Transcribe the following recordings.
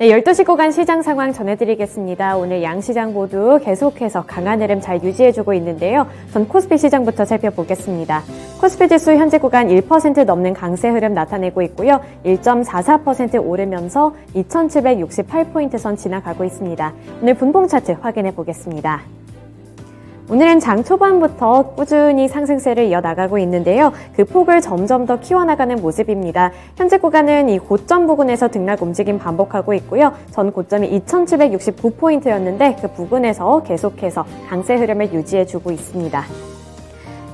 네, 12시 구간 시장 상황 전해드리겠습니다. 오늘 양시장 모두 계속해서 강한 흐름 잘 유지해주고 있는데요. 전 코스피 시장부터 살펴보겠습니다. 코스피 지수 현재 구간 1% 넘는 강세 흐름 나타내고 있고요. 1.44% 오르면서 2768포인트 선 지나가고 있습니다. 오늘 분봉 차트 확인해 보겠습니다. 오늘은 장 초반부터 꾸준히 상승세를 이어나가고 있는데요. 그 폭을 점점 더 키워나가는 모습입니다. 현재 구간은 이 고점 부근에서 등락 움직임 반복하고 있고요. 전 고점이 2769포인트였는데 그 부근에서 계속해서 강세 흐름을 유지해주고 있습니다.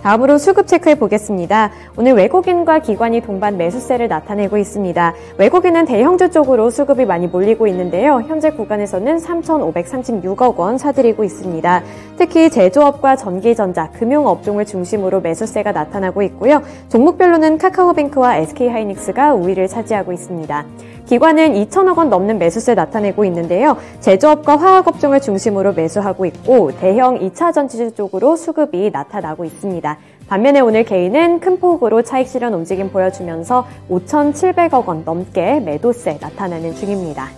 다음으로 수급 체크해 보겠습니다. 오늘 외국인과 기관이 동반 매수세를 나타내고 있습니다. 외국인은 대형주 쪽으로 수급이 많이 몰리고 있는데요. 현재 구간에서는 3,536억 원 사들이고 있습니다. 특히 제조업과 전기전자, 금융업종을 중심으로 매수세가 나타나고 있고요. 종목별로는 카카오뱅크와 SK하이닉스가 우위를 차지하고 있습니다. 기관은 2천억 원 넘는 매수세 나타내고 있는데요. 제조업과 화학업종을 중심으로 매수하고 있고 대형 2차 전지 쪽으로 수급이 나타나고 있습니다. 반면에 오늘 개인은 큰 폭으로 차익 실현 움직임 보여주면서 5,700억 원 넘게 매도세 나타나는 중입니다.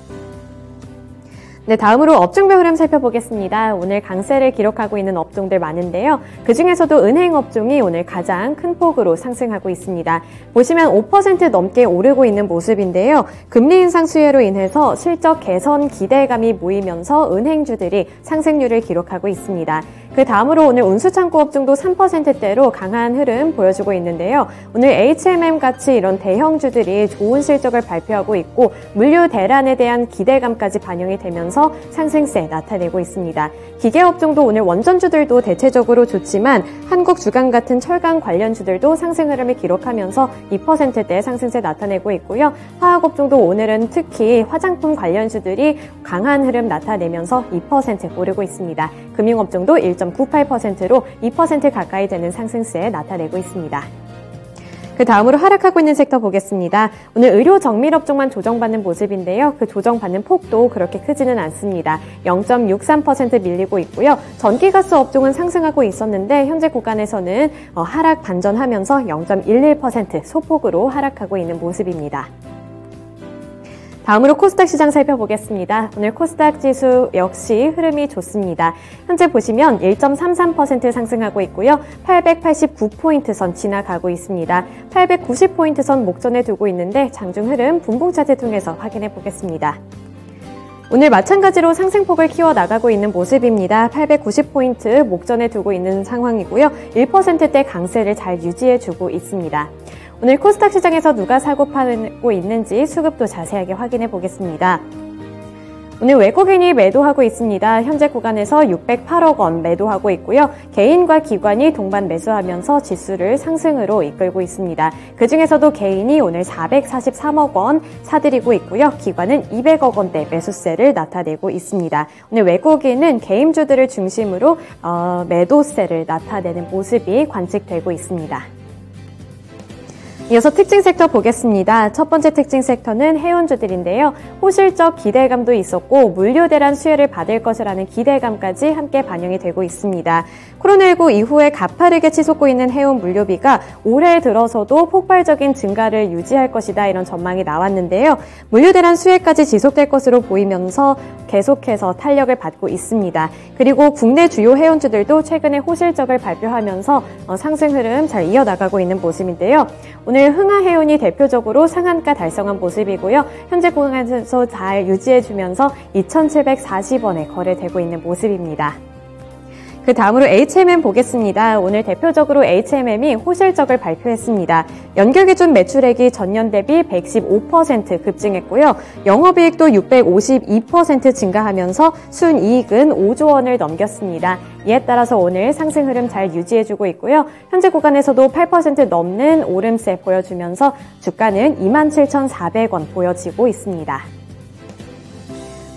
네, 다음으로 업종별 흐름 살펴보겠습니다. 오늘 강세를 기록하고 있는 업종들 많은데요. 그중에서도 은행 업종이 오늘 가장 큰 폭으로 상승하고 있습니다. 보시면 5% 넘게 오르고 있는 모습인데요. 금리 인상 수혜로 인해서 실적 개선 기대감이 모이면서 은행주들이 상승률을 기록하고 있습니다. 그 다음으로 오늘 운수창고 업종도 3%대로 강한 흐름 보여주고 있는데요. 오늘 HMM 같이 이런 대형주들이 좋은 실적을 발표하고 있고 물류 대란에 대한 기대감까지 반영이 되면서 상승세 나타내고 있습니다. 기계업종도 오늘 원전주들도 대체적으로 좋지만 한국 주간 같은 철강 관련주들도 상승 흐름을 기록하면서 2%대 상승세 나타내고 있고요. 화학업종도 오늘은 특히 화장품 관련주들이 강한 흐름 나타내면서 2% 오르고 있습니다. 금융업종도 1.98%로 2% 가까이 되는 상승세 나타내고 있습니다. 그 다음으로 하락하고 있는 섹터 보겠습니다. 오늘 의료 정밀업종만 조정받는 모습인데요. 그 조정받는 폭도 그렇게 크지는 않습니다. 0.63% 밀리고 있고요. 전기가스 업종은 상승하고 있었는데 현재 구간에서는 하락 반전하면서 0.11% 소폭으로 하락하고 있는 모습입니다. 다음으로 코스닥 시장 살펴보겠습니다. 오늘 코스닥 지수 역시 흐름이 좋습니다. 현재 보시면 1.33% 상승하고 있고요. 889포인트 선 지나가고 있습니다. 890포인트 선 목전에 두고 있는데 장중 흐름 분봉 차트 통해서 확인해 보겠습니다. 오늘 마찬가지로 상승폭을 키워나가고 있는 모습입니다. 890포인트 목전에 두고 있는 상황이고요. 1%대 강세를 잘 유지해주고 있습니다. 오늘 코스닥 시장에서 누가 사고 팔고 있는지 수급도 자세하게 확인해 보겠습니다. 오늘 외국인이 매도하고 있습니다. 현재 구간에서 608억 원 매도하고 있고요. 개인과 기관이 동반 매수하면서 지수를 상승으로 이끌고 있습니다. 그중에서도 개인이 오늘 443억 원 사들이고 있고요. 기관은 200억 원대 매수세를 나타내고 있습니다. 오늘 외국인은 개인주들을 중심으로 매도세를 나타내는 모습이 관측되고 있습니다. 이어서 특징 섹터 보겠습니다. 첫 번째 특징 섹터는 해운주들인데요. 호실적 기대감도 있었고 물류 대란 수혜를 받을 것이라는 기대감까지 함께 반영이 되고 있습니다. 코로나19 이후에 가파르게 치솟고 있는 해운 물류비가 올해 들어서도 폭발적인 증가를 유지할 것이다 이런 전망이 나왔는데요. 물류 대란 수혜까지 지속될 것으로 보이면서 계속해서 탄력을 받고 있습니다. 그리고 국내 주요 해운주들도 최근에 호실적을 발표하면서 상승 흐름 잘 이어나가고 있는 모습인데요. 오늘 흥하해운이 대표적으로 상한가 달성한 모습이고요. 현재 구간에서 잘 유지해주면서 2,740원에 거래되고 있는 모습입니다. 그 다음으로 HMM 보겠습니다. 오늘 대표적으로 HMM이 호실적을 발표했습니다. 연결기준 매출액이 전년 대비 115% 급증했고요. 영업이익도 652% 증가하면서 순이익은 5조 원을 넘겼습니다. 이에 따라서 오늘 상승 흐름 잘 유지해주고 있고요. 현재 구간에서도 8% 넘는 오름세 보여주면서 주가는 27,400원 보여지고 있습니다.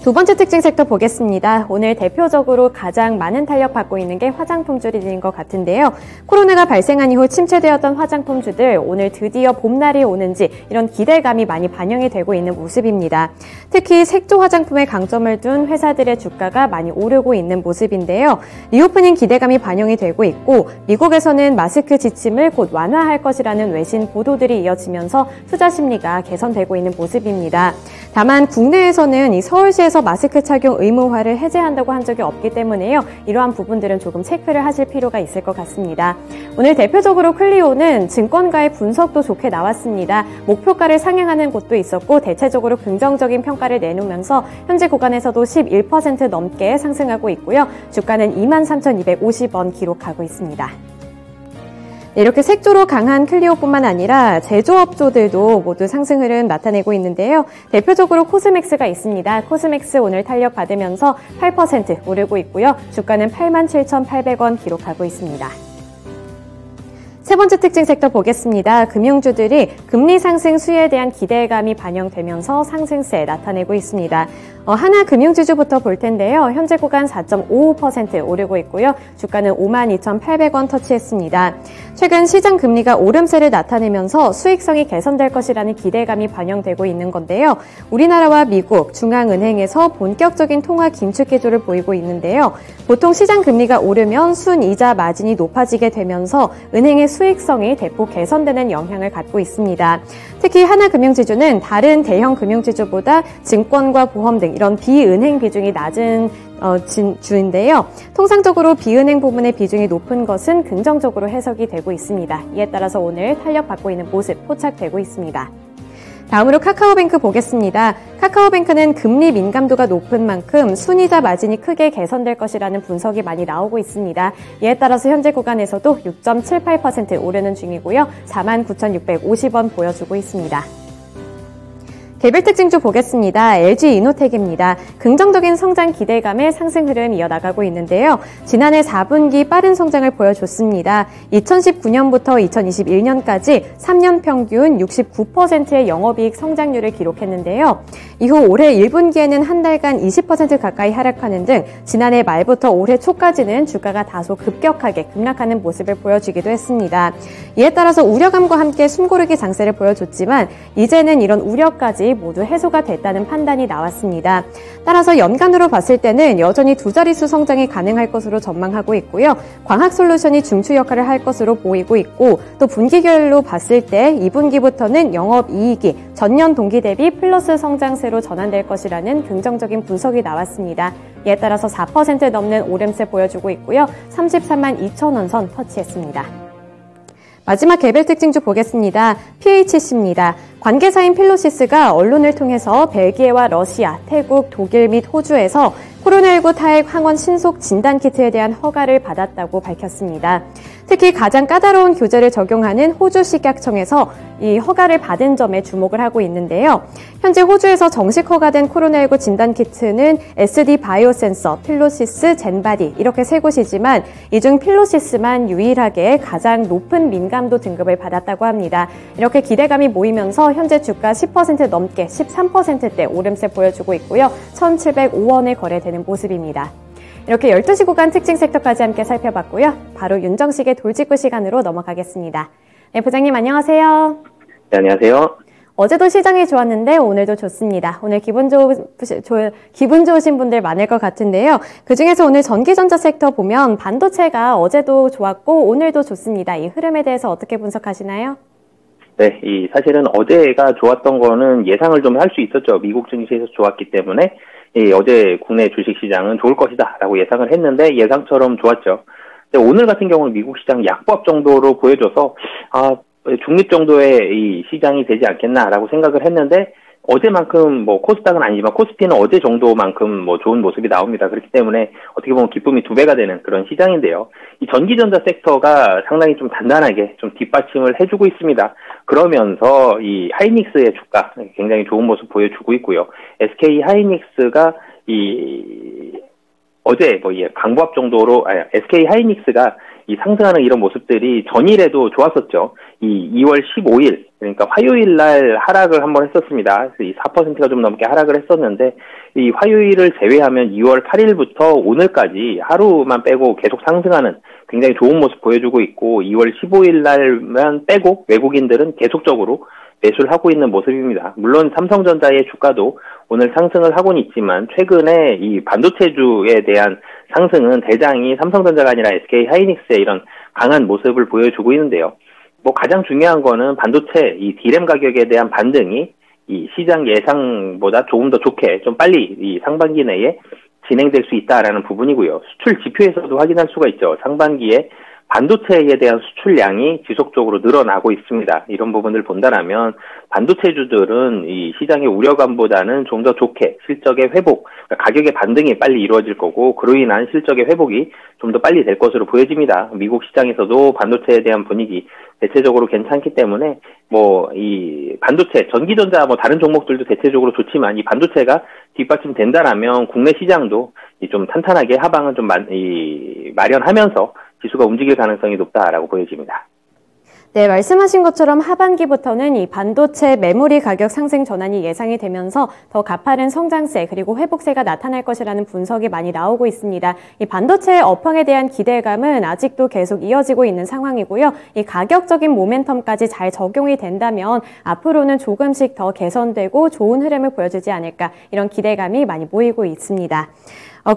두 번째 특징 섹터 보겠습니다. 오늘 대표적으로 가장 많은 탄력받고 있는 게 화장품주들인 것 같은데요. 코로나가 발생한 이후 침체되었던 화장품주들 오늘 드디어 봄날이 오는지 이런 기대감이 많이 반영이 되고 있는 모습입니다. 특히 색조 화장품에 강점을 둔 회사들의 주가가 많이 오르고 있는 모습인데요. 리오프닝 기대감이 반영이 되고 있고 미국에서는 마스크 지침을 곧 완화할 것이라는 외신 보도들이 이어지면서 투자 심리가 개선되고 있는 모습입니다. 다만 국내에서는 이 서울시에서 마스크 착용 의무화를 해제한다고 한 적이 없기 때문에요. 이러한 부분들은 조금 체크를 하실 필요가 있을 것 같습니다. 오늘 대표적으로 클리오는 증권가의 분석도 좋게 나왔습니다. 목표가를 상향하는 곳도 있었고 대체적으로 긍정적인 평가를 내놓으면서 현재 구간에서도 11% 넘게 상승하고 있고요. 주가는 23,250원 기록하고 있습니다. 이렇게 색조로 강한 클리오뿐만 아니라 제조업조들도 모두 상승 흐름 나타내고 있는데요. 대표적으로 코스맥스가 있습니다. 코스맥스 오늘 탄력 받으면서 8% 오르고 있고요. 주가는 87,800원 기록하고 있습니다. 세 번째 특징 섹터 보겠습니다. 금융주들이 금리 상승 수혜에 대한 기대감이 반영되면서 상승세 나타내고 있습니다. 하나금융지주부터 볼 텐데요. 현재 구간 4.55% 오르고 있고요. 주가는 52,800원 터치했습니다. 최근 시장 금리가 오름세를 나타내면서 수익성이 개선될 것이라는 기대감이 반영되고 있는 건데요. 우리나라와 미국 중앙은행에서 본격적인 통화 긴축 기조를 보이고 있는데요. 보통 시장 금리가 오르면 순이자 마진이 높아지게 되면서 은행의 수익성이 대폭 개선되는 영향을 갖고 있습니다. 특히 하나금융지주는 다른 대형 금융지주보다 증권과 보험 등 이런 비은행 비중이 낮은 주인데요. 통상적으로 비은행 부문의 비중이 높은 것은 긍정적으로 해석이 되고 있습니다. 이에 따라서 오늘 탄력받고 있는 모습 포착되고 있습니다. 다음으로 카카오뱅크 보겠습니다. 카카오뱅크는 금리 민감도가 높은 만큼 순이자 마진이 크게 개선될 것이라는 분석이 많이 나오고 있습니다. 이에 따라서 현재 구간에서도 6.78% 오르는 중이고요. 49,650원 보여주고 있습니다. 개별 특징주 보겠습니다. LG이노텍입니다. 긍정적인 성장 기대감에 상승 흐름 이어나가고 있는데요. 지난해 4분기 빠른 성장을 보여줬습니다. 2019년부터 2021년까지 3년 평균 69%의 영업이익 성장률을 기록했는데요. 이후 올해 1분기에는 한 달간 20% 가까이 하락하는 등 지난해 말부터 올해 초까지는 주가가 다소 급격하게 급락하는 모습을 보여주기도 했습니다. 이에 따라서 우려감과 함께 숨고르기 장세를 보여줬지만 이제는 이런 우려까지 모두 해소가 됐다는 판단이 나왔습니다. 따라서 연간으로 봤을 때는 여전히 두 자릿수 성장이 가능할 것으로 전망하고 있고요. 광학솔루션이 중추 역할을 할 것으로 보이고 있고 또 분기별로 봤을 때 2분기부터는 영업이익이 전년 동기 대비 플러스 성장세로 전환될 것이라는 긍정적인 분석이 나왔습니다. 이에 따라서 4% 넘는 오름세 보여주고 있고요. 332,000원 선 터치했습니다. 마지막 개별 특징주 보겠습니다. PHC입니다. 관계사인 필로시스가 언론을 통해서 벨기에와 러시아, 태국, 독일 및 호주에서 코로나19 타액 항원 신속 진단키트에 대한 허가를 받았다고 밝혔습니다. 특히 가장 까다로운 규제를 적용하는 호주 식약청에서 이 허가를 받은 점에 주목을 하고 있는데요. 현재 호주에서 정식 허가된 코로나19 진단키트는 SD 바이오센서, 필로시스, 젠바디 이렇게 세 곳이지만 이 중 필로시스만 유일하게 가장 높은 민감도 등급을 받았다고 합니다. 이렇게 기대감이 모이면서 현재 주가 10% 넘게 13%대 오름세 보여주고 있고요. 1,705원에 거래되는 모습입니다. 이렇게 12시 구간 특징 섹터까지 함께 살펴봤고요. 바로 윤정식의 돌직구 시간으로 넘어가겠습니다. 네, 부장님 안녕하세요. 네, 안녕하세요. 어제도 시장이 좋았는데 오늘도 좋습니다. 오늘 기분 좋으신 분들 많을 것 같은데요. 그중에서 오늘 전기전자 섹터 보면 반도체가 어제도 좋았고 오늘도 좋습니다. 이 흐름에 대해서 어떻게 분석하시나요? 네, 사실은 어제가 좋았던 거는 예상을 좀 할 수 있었죠. 미국 증시에서 좋았기 때문에 어제 국내 주식시장은 좋을 것이다 라고 예상을 했는데 예상처럼 좋았죠. 근데 오늘 같은 경우는 미국 시장 약보합 정도로 보여줘서 중립 정도의 이 시장이 되지 않겠나라고 생각을 했는데 어제만큼 코스닥은 아니지만 코스피는 어제 정도만큼 좋은 모습이 나옵니다. 그렇기 때문에 어떻게 보면 기쁨이 2배가 되는 그런 시장인데요. 이 전기전자 섹터가 상당히 좀 단단하게 좀 뒷받침을 해주고 있습니다. 그러면서 이 하이닉스의 주가 굉장히 좋은 모습 보여주고 있고요. SK 하이닉스가 어제 강보합 정도로 SK 하이닉스가 이 상승하는 이런 모습들이 전일에도 좋았었죠. 이 2월 15일, 그러니까 화요일 날 하락을 한번 했었습니다. 그래서 이 4%가 좀 넘게 하락을 했었는데, 이 화요일을 제외하면 2월 8일부터 오늘까지 하루만 빼고 계속 상승하는 굉장히 좋은 모습 보여주고 있고, 2월 15일 날만 빼고 외국인들은 계속적으로 매수를 하고 있는 모습입니다. 물론 삼성전자의 주가도 오늘 상승을 하고는 있지만 최근에 이 반도체주에 대한 상승은 대장이 삼성전자가 아니라 SK 하이닉스의 이런 강한 모습을 보여주고 있는데요. 뭐 가장 중요한 거는 반도체 이 D램 가격에 대한 반등이 이 시장 예상보다 조금 더 좋게 좀 빨리 이 상반기 내에 진행될 수 있다라는 부분이고요. 수출 지표에서도 확인할 수가 있죠. 상반기에 반도체에 대한 수출량이 지속적으로 늘어나고 있습니다. 이런 부분을 본다라면 반도체주들은 이 시장의 우려감보다는 좀 더 좋게 실적의 회복, 그러니까 가격의 반등이 빨리 이루어질 거고 그로 인한 실적의 회복이 좀 더 빨리 될 것으로 보여집니다. 미국 시장에서도 반도체에 대한 분위기 대체적으로 괜찮기 때문에 뭐 이 반도체, 전기전자 뭐 다른 종목들도 대체적으로 좋지만 이 반도체가 뒷받침된다라면 국내 시장도 좀 탄탄하게 하방을 좀 마련하면서 지수가 움직일 가능성이 높다라고 보여집니다. 네, 말씀하신 것처럼 하반기부터는 이 반도체 메모리 가격 상승 전환이 예상이 되면서 더 가파른 성장세 그리고 회복세가 나타날 것이라는 분석이 많이 나오고 있습니다. 이 반도체 업황에 대한 기대감은 아직도 계속 이어지고 있는 상황이고요. 이 가격적인 모멘텀까지 잘 적용이 된다면 앞으로는 조금씩 더 개선되고 좋은 흐름을 보여주지 않을까 이런 기대감이 많이 보이고 있습니다.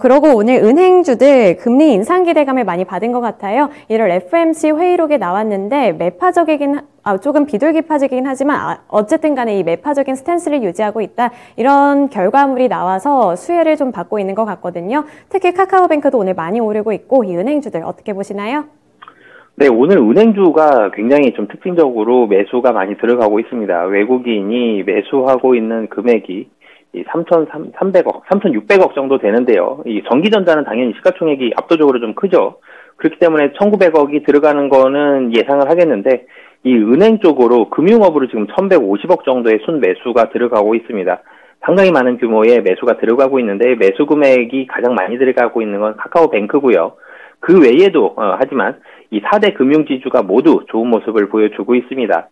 그러고 오늘 은행주들 금리 인상 기대감을 많이 받은 것 같아요. 1월 FOMC 회의록에 나왔는데 매파적이긴 조금 비둘기파적이긴 하지만 어쨌든 간에 이 매파적인 스탠스를 유지하고 있다. 이런 결과물이 나와서 수혜를 좀 받고 있는 것 같거든요. 특히 카카오뱅크도 오늘 많이 오르고 있고 이 은행주들 어떻게 보시나요? 네, 오늘 은행주가 굉장히 좀 특징적으로 매수가 많이 들어가고 있습니다. 외국인이 매수하고 있는 금액이 3,300억, 3,600억 정도 되는데요. 이 전기전자는 당연히 시가총액이 압도적으로 좀 크죠. 그렇기 때문에 1,900억이 들어가는 거는 예상을 하겠는데, 이 은행 쪽으로 금융업으로 지금 1,150억 정도의 순매수가 들어가고 있습니다. 상당히 많은 규모의 매수가 들어가고 있는데, 매수 금액이 가장 많이 들어가고 있는 건 카카오뱅크고요. 그 외에도, 하지만 이 4대 금융지주가 모두 좋은 모습을 보여주고 있습니다.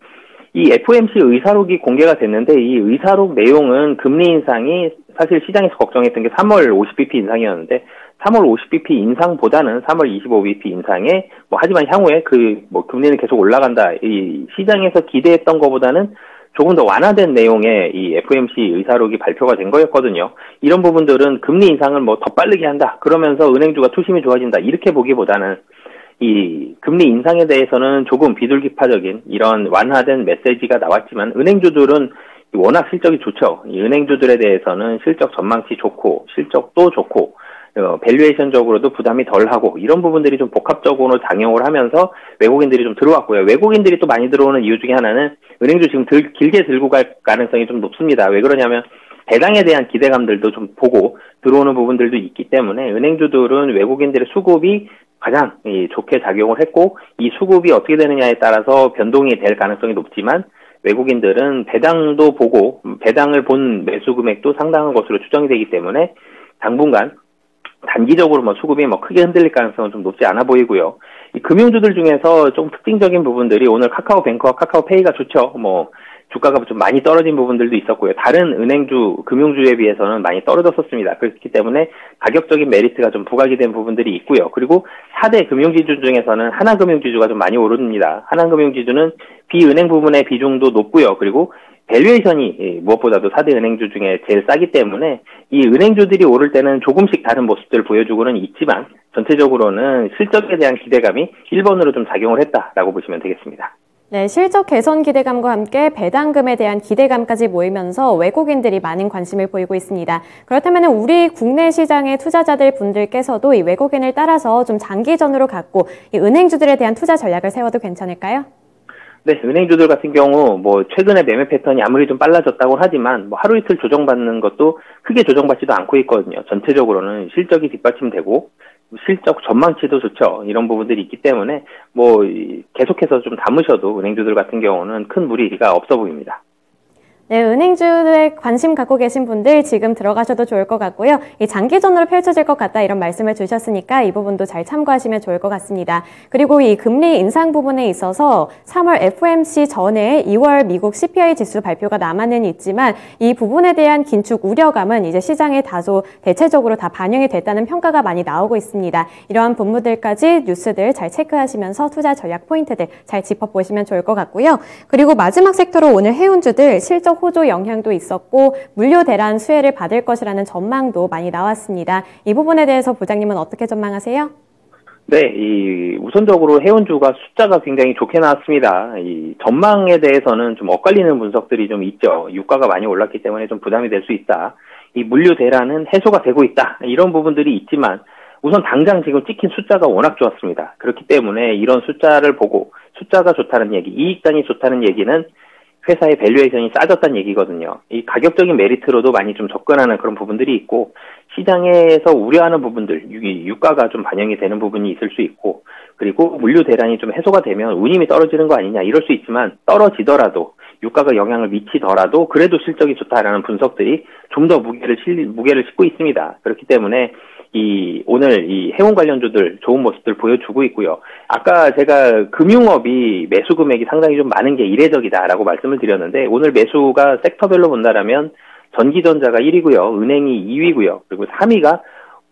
이 FOMC 의사록이 공개가 됐는데 이 의사록 내용은 금리 인상이 사실 시장에서 걱정했던 게 3월 50bp 인상이었는데 3월 50bp 인상보다는 3월 25bp 인상에 하지만 향후에 금리는 계속 올라간다. 이 시장에서 기대했던 것보다는 조금 더 완화된 내용의 이 FOMC 의사록이 발표가 된 거였거든요. 이런 부분들은 금리 인상을 더 빠르게 한다. 그러면서 은행주가 투심이 좋아진다. 이렇게 보기보다는 이 금리 인상에 대해서는 조금 비둘기파적인 이런 완화된 메시지가 나왔지만 은행주들은 워낙 실적이 좋죠. 이 은행주들에 대해서는 실적 전망치 좋고 실적도 좋고 밸류에이션적으로도 부담이 덜하고 이런 부분들이 좀 복합적으로 작용을 하면서 외국인들이 좀 들어왔고요. 외국인들이 또 많이 들어오는 이유 중에 하나는 은행주 지금 길게 들고 갈 가능성이 좀 높습니다. 왜 그러냐면 배당에 대한 기대감들도 좀 보고 들어오는 부분들도 있기 때문에 은행주들은 외국인들의 수급이 가장 좋게 작용을 했고 이 수급이 어떻게 되느냐에 따라서 변동이 될 가능성이 높지만 외국인들은 배당도 보고 배당을 본 매수 금액도 상당한 것으로 추정이 되기 때문에 당분간 단기적으로 수급이 크게 흔들릴 가능성은 좀 높지 않아 보이고요. 이 금융주들 중에서 좀 특징적인 부분들이 오늘 카카오뱅크와 카카오페이가 좋죠. 주가가 좀 많이 떨어진 부분들도 있었고요. 다른 은행주, 금융주에 비해서는 많이 떨어졌었습니다. 그렇기 때문에 가격적인 메리트가 좀 부각이 된 부분들이 있고요. 그리고 4대 금융지주 중에서는 하나금융지주가 좀 많이 오릅니다. 하나금융지주는 비은행 부분의 비중도 높고요. 그리고 밸류에이션이 무엇보다도 4대 은행주 중에 제일 싸기 때문에 이 은행주들이 오를 때는 조금씩 다른 모습들을 보여주고는 있지만 전체적으로는 실적에 대한 기대감이 1번으로 좀 작용을 했다라고 보시면 되겠습니다. 네, 실적 개선 기대감과 함께 배당금에 대한 기대감까지 모이면서 외국인들이 많은 관심을 보이고 있습니다. 그렇다면 우리 국내 시장의 투자자들 분들께서도 이 외국인을 따라서 좀 장기전으로 갖고 이 은행주들에 대한 투자 전략을 세워도 괜찮을까요? 네, 은행주들 같은 경우 최근에 매매 패턴이 아무리 좀 빨라졌다고 하지만 하루 이틀 조정받는 것도 크게 조정받지도 않고 있거든요. 전체적으로는 실적이 뒷받침되고 실적 전망치도 좋죠. 이런 부분들이 있기 때문에 계속해서 좀 담으셔도 은행주들 같은 경우는 큰 무리가 없어 보입니다. 네, 은행주에 관심 갖고 계신 분들 지금 들어가셔도 좋을 것 같고요. 이 장기전으로 펼쳐질 것 같다 이런 말씀을 주셨으니까 이 부분도 잘 참고하시면 좋을 것 같습니다. 그리고 이 금리 인상 부분에 있어서 3월 FOMC 전에 2월 미국 CPI 지수 발표가 남아는 있지만 이 부분에 대한 긴축 우려감은 이제 시장에 다소 대체적으로 다 반영이 됐다는 평가가 많이 나오고 있습니다. 이러한 분모들까지 뉴스들 잘 체크하시면서 투자 전략 포인트들 잘 짚어보시면 좋을 것 같고요. 그리고 마지막 섹터로 오늘 해운주들 실적 호조 영향도 있었고 물류 대란 수혜를 받을 것이라는 전망도 많이 나왔습니다. 이 부분에 대해서 부장님은 어떻게 전망하세요? 네, 우선적으로 해운주가 숫자가 굉장히 좋게 나왔습니다. 이 전망에 대해서는 좀 엇갈리는 분석들이 좀 있죠. 유가가 많이 올랐기 때문에 좀 부담이 될 수 있다. 이 물류 대란은 해소가 되고 있다. 이런 부분들이 있지만 우선 당장 지금 찍힌 숫자가 워낙 좋았습니다. 그렇기 때문에 이런 숫자를 보고 숫자가 좋다는 얘기, 이익단이 좋다는 얘기는 회사의 밸류에이션이 싸졌다는 얘기거든요. 이 가격적인 메리트로도 많이 좀 접근하는 그런 부분들이 있고 시장에서 우려하는 부분들, 유가가 좀 반영이 되는 부분이 있을 수 있고 그리고 물류 대란이 좀 해소가 되면 운임이 떨어지는 거 아니냐 이럴 수 있지만 떨어지더라도 유가가 영향을 미치더라도 그래도 실적이 좋다라는 분석들이 좀 더 무게를 싣고 있습니다. 그렇기 때문에 오늘 이 해운 관련주들 좋은 모습들 보여주고 있고요. 아까 제가 금융업이 매수 금액이 상당히 좀 많은 게 이례적이다라고 말씀을 드렸는데 오늘 매수가 섹터별로 본다라면 전기전자가 1위고요. 은행이 2위고요. 그리고 3위가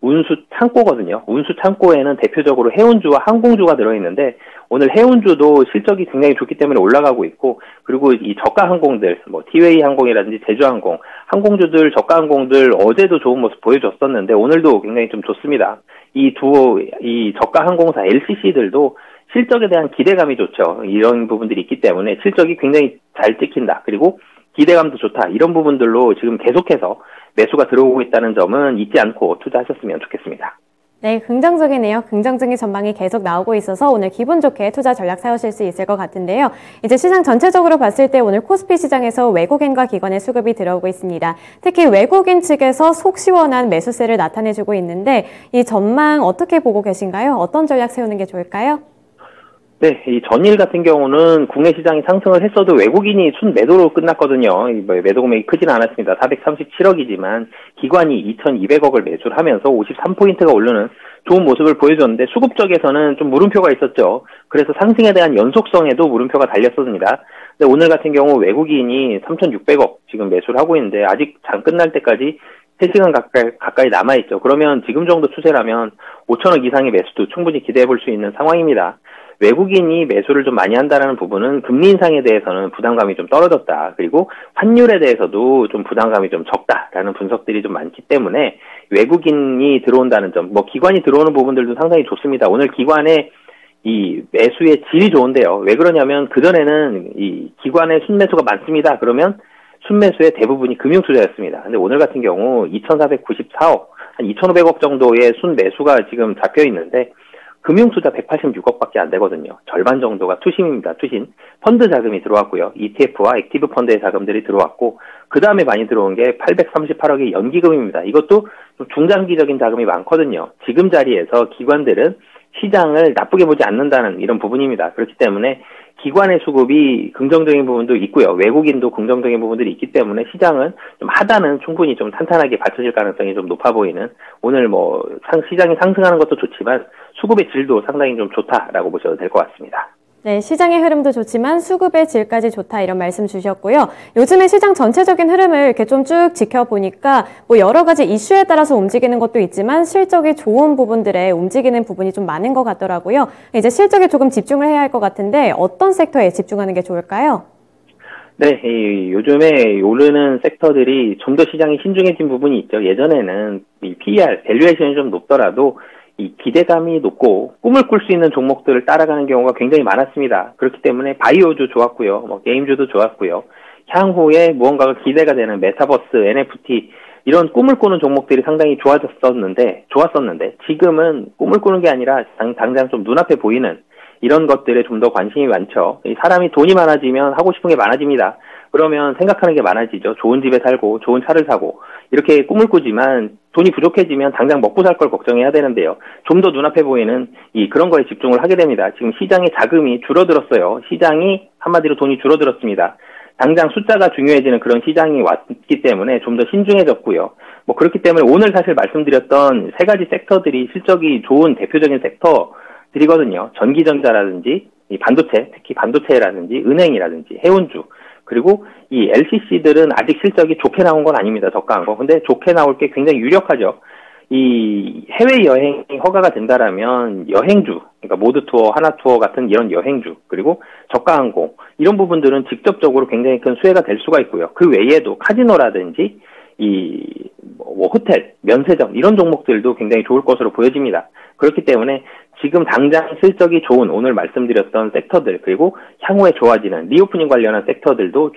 운수창고거든요. 운수창고에는 대표적으로 해운주와 항공주가 들어있는데 오늘 해운주도 실적이 굉장히 좋기 때문에 올라가고 있고 그리고 이 저가 항공들 뭐 티웨이 항공이라든지 제주항공 항공주들 저가 항공들 어제도 좋은 모습 보여줬었는데 오늘도 굉장히 좀 좋습니다. 이 저가 항공사 LCC들도 실적에 대한 기대감이 좋죠. 이런 부분들이 있기 때문에 실적이 굉장히 잘 찍힌다. 그리고 기대감도 좋다. 이런 부분들로 지금 계속해서 매수가 들어오고 있다는 점은 잊지 않고 투자하셨으면 좋겠습니다. 네, 긍정적이네요. 긍정적인 전망이 계속 나오고 있어서 오늘 기분 좋게 투자 전략 세우실 수 있을 것 같은데요. 이제 시장 전체적으로 봤을 때 오늘 코스피 시장에서 외국인과 기관의 수급이 들어오고 있습니다. 특히 외국인 측에서 속 시원한 매수세를 나타내주고 있는데 이 전망 어떻게 보고 계신가요? 어떤 전략 세우는 게 좋을까요? 네, 이 전일 같은 경우는 국내 시장이 상승을 했어도 외국인이 순매도로 끝났거든요. 매도 금액이 크진 않았습니다. 437억이지만 기관이 2,200억을 매수를 하면서 53포인트가 오르는 좋은 모습을 보여줬는데 수급 쪽에서는 좀 물음표가 있었죠. 그래서 상승에 대한 연속성에도 물음표가 달렸었습니다. 근데 오늘 같은 경우 외국인이 3,600억 지금 매수를 하고 있는데 아직 장 끝날 때까지 3시간 가까이 남아있죠. 그러면 지금 정도 추세라면 5천억 이상의 매수도 충분히 기대해 볼 수 있는 상황입니다. 외국인이 매수를 좀 많이 한다는 부분은 금리 인상에 대해서는 부담감이 좀 떨어졌다. 그리고 환율에 대해서도 좀 부담감이 좀 적다라는 분석들이 좀 많기 때문에 외국인이 들어온다는 점, 뭐 기관이 들어오는 부분들도 상당히 좋습니다. 오늘 기관의 이 매수의 질이 좋은데요. 왜 그러냐면 그전에는 이 기관의 순매수가 많습니다. 그러면 순매수의 대부분이 금융투자였습니다. 근데 오늘 같은 경우 2,494억, 한 2,500억 정도의 순매수가 지금 잡혀 있는데 금융투자 186억밖에 안 되거든요. 절반 정도가 투심입니다. 투신. 펀드 자금이 들어왔고요. ETF와 액티브 펀드의 자금들이 들어왔고 그 다음에 많이 들어온 게 838억의 연기금입니다. 이것도 좀 중장기적인 자금이 많거든요. 지금 자리에서 기관들은 시장을 나쁘게 보지 않는다는 이런 부분입니다. 그렇기 때문에 기관의 수급이 긍정적인 부분도 있고요. 외국인도 긍정적인 부분들이 있기 때문에 시장은 좀 하단은 충분히 좀 탄탄하게 받쳐질 가능성이 좀 높아 보이는 오늘 시장이 상승하는 것도 좋지만 수급의 질도 상당히 좀 좋다라고 보셔도 될 것 같습니다. 네, 시장의 흐름도 좋지만 수급의 질까지 좋다 이런 말씀 주셨고요. 요즘에 시장 전체적인 흐름을 이렇게 좀 쭉 지켜보니까 여러 가지 이슈에 따라서 움직이는 것도 있지만 실적이 좋은 부분들에 움직이는 부분이 좀 많은 것 같더라고요. 이제 실적에 조금 집중을 해야 할 것 같은데 어떤 섹터에 집중하는 게 좋을까요? 네, 요즘에 오르는 섹터들이 좀 더 시장이 신중해진 부분이 있죠. 예전에는 이 PER, 밸류에이션이 좀 높더라도 이 기대감이 높고 꿈을 꿀 수 있는 종목들을 따라가는 경우가 굉장히 많았습니다. 그렇기 때문에 바이오주 좋았고요. 게임주도 좋았고요. 향후에 무언가가 기대가 되는 메타버스, NFT 이런 꿈을 꾸는 종목들이 상당히 좋았었는데 지금은 꿈을 꾸는 게 아니라 당장 좀 눈앞에 보이는 이런 것들에 좀 더 관심이 많죠. 사람이 돈이 많아지면 하고 싶은 게 많아집니다. 그러면 생각하는 게 많아지죠. 좋은 집에 살고 좋은 차를 사고 이렇게 꿈을 꾸지만 돈이 부족해지면 당장 먹고 살 걸 걱정해야 되는데요. 좀 더 눈앞에 보이는 그런 거에 집중을 하게 됩니다. 지금 시장의 자금이 줄어들었어요. 시장이 한마디로 돈이 줄어들었습니다. 당장 숫자가 중요해지는 그런 시장이 왔기 때문에 좀 더 신중해졌고요. 뭐 그렇기 때문에 오늘 사실 말씀드렸던 세 가지 섹터들이 실적이 좋은 대표적인 섹터들이거든요. 전기전자라든지 이 반도체, 특히 반도체라든지 은행이라든지 해운주, 그리고 이 LCC들은 아직 실적이 좋게 나온 건 아닙니다. 저가한 거. 근데 좋게 나올 게 굉장히 유력하죠. 이 해외여행이 허가가 된다라면 여행주, 그러니까 모드 투어, 하나 투어 같은 이런 여행주, 그리고 저가 항공, 이런 부분들은 직접적으로 굉장히 큰 수혜가 될 수가 있고요. 그 외에도 카지노라든지 뭐 호텔, 면세점 이런 종목들도 굉장히 좋을 것으로 보여집니다. 그렇기 때문에 지금 당장 실적이 좋은 오늘 말씀드렸던 섹터들, 그리고 향후에 좋아지는 리오프닝 관련한 섹터들도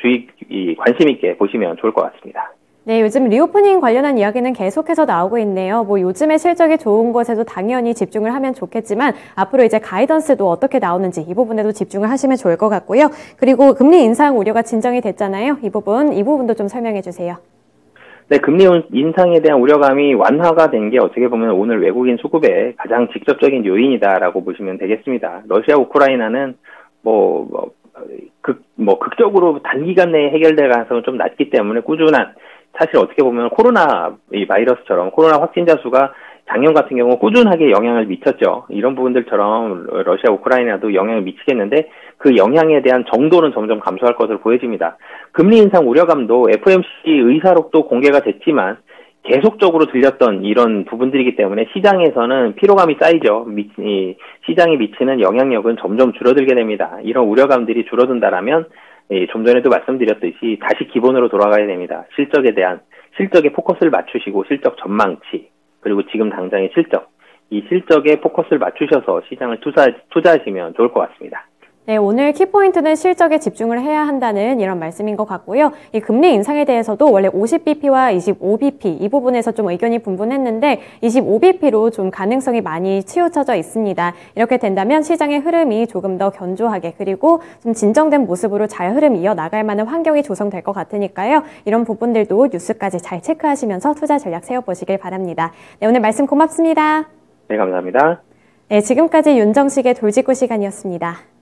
관심 있게 보시면 좋을 것 같습니다. 네, 요즘 리오프닝 관련한 이야기는 계속해서 나오고 있네요. 뭐 요즘에 실적이 좋은 것에도 당연히 집중을 하면 좋겠지만 앞으로 이제 가이던스도 어떻게 나오는지 이 부분에도 집중을 하시면 좋을 것 같고요. 그리고 금리 인상 우려가 진정이 됐잖아요. 이 부분도 좀 설명해 주세요. 네, 금리 인상에 대한 우려감이 완화가 된 게 어떻게 보면 오늘 외국인 수급의 가장 직접적인 요인이다라고 보시면 되겠습니다. 러시아 우크라이나는 극적으로 단기간 내에 해결될 가능성은 좀 낮기 때문에 꾸준한, 사실 어떻게 보면 코로나 바이러스처럼 코로나 확진자 수가 작년 같은 경우 꾸준하게 영향을 미쳤죠. 이런 부분들처럼 러시아 우크라이나도 영향을 미치겠는데 그 영향에 대한 정도는 점점 감소할 것으로 보여집니다. 금리 인상 우려감도 FOMC 의사록도 공개가 됐지만 계속적으로 들렸던 이런 부분들이기 때문에 시장에서는 피로감이 쌓이죠. 시장에 미치는 영향력은 점점 줄어들게 됩니다. 이런 우려감들이 줄어든다라면 좀 전에도 말씀드렸듯이 다시 기본으로 돌아가야 됩니다. 실적에 포커스를 맞추시고 실적 전망치, 그리고 지금 당장의 실적, 이 실적에 포커스를 맞추셔서 시장을 투자하시면 좋을 것 같습니다. 네, 오늘 키포인트는 실적에 집중을 해야 한다는 이런 말씀인 것 같고요. 이 금리 인상에 대해서도 원래 50bp와 25bp 이 부분에서 좀 의견이 분분했는데 25bp로 좀 가능성이 많이 치우쳐져 있습니다. 이렇게 된다면 시장의 흐름이 조금 더 견조하게 그리고 좀 진정된 모습으로 잘 흐름 이어나갈 만한 환경이 조성될 것 같으니까요. 이런 부분들도 뉴스까지 잘 체크하시면서 투자 전략 세워보시길 바랍니다. 네, 오늘 말씀 고맙습니다. 네, 감사합니다. 네, 지금까지 윤정식의 돌직구 시간이었습니다.